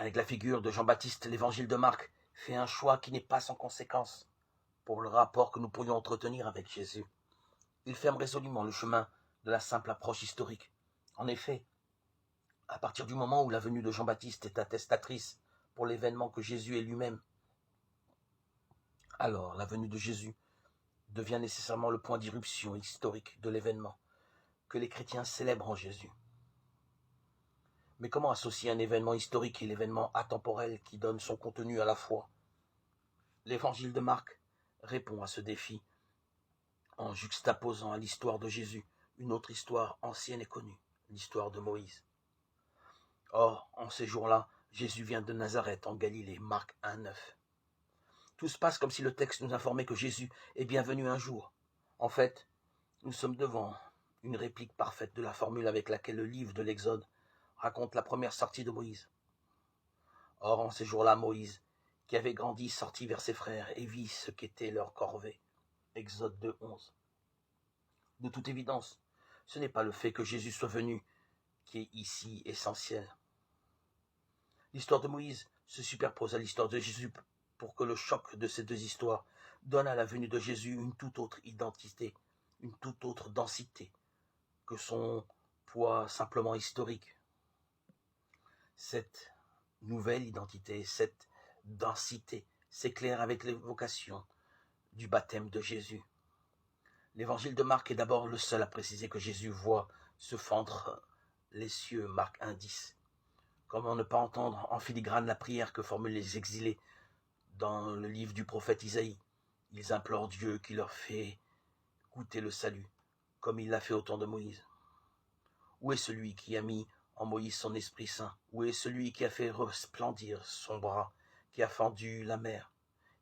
Avec la figure de Jean-Baptiste, l'évangile de Marc fait un choix qui n'est pas sans conséquence pour le rapport que nous pourrions entretenir avec Jésus. Il ferme résolument le chemin de la simple approche historique. En effet, à partir du moment où la venue de Jean-Baptiste est attestatrice pour l'événement que Jésus est lui-même, alors la venue de Jésus devient nécessairement le point d'irruption historique de l'événement que les chrétiens célèbrent en Jésus. Mais comment associer un événement historique et l'événement atemporel qui donne son contenu à la foi? L'évangile de Marc répond à ce défi en juxtaposant à l'histoire de Jésus une autre histoire ancienne et connue, l'histoire de Moïse. Or, en ces jours-là, Jésus vient de Nazareth en Galilée, Marc 1,9. Tout se passe comme si le texte nous informait que Jésus est bien venu un jour. En fait, nous sommes devant une réplique parfaite de la formule avec laquelle le livre de l'Exode raconte la première sortie de Moïse. Or, en ces jours-là, Moïse, qui avait grandi, sortit vers ses frères et vit ce qu'était leur corvée. Exode 2,11. De toute évidence, ce n'est pas le fait que Jésus soit venu qui est ici essentiel. L'histoire de Moïse se superpose à l'histoire de Jésus pour que le choc de ces deux histoires donne à la venue de Jésus une toute autre identité, une toute autre densité que son poids simplement historique. Cette nouvelle identité, cette densité s'éclaire avec l'évocation du baptême de Jésus. L'évangile de Marc est d'abord le seul à préciser que Jésus voit se fendre les cieux, Marc 1,10. Comment ne pas entendre en filigrane la prière que formulent les exilés dans le livre du prophète Isaïe? Ils implorent Dieu qui leur fait goûter le salut, comme il l'a fait au temps de Moïse. Où est celui qui a mis en Moïse son Esprit Saint? Où est celui qui a fait resplendir son bras, qui a fendu la mer,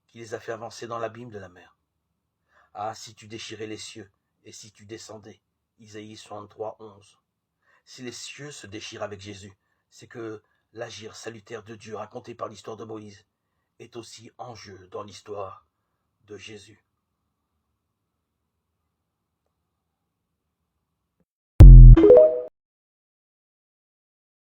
qui les a fait avancer dans l'abîme de la mer? Ah, si tu déchirais les cieux, et si tu descendais. Isaïe 63,11. Si les cieux se déchirent avec Jésus, c'est que l'agir salutaire de Dieu raconté par l'histoire de Moïse est aussi en jeu dans l'histoire de Jésus.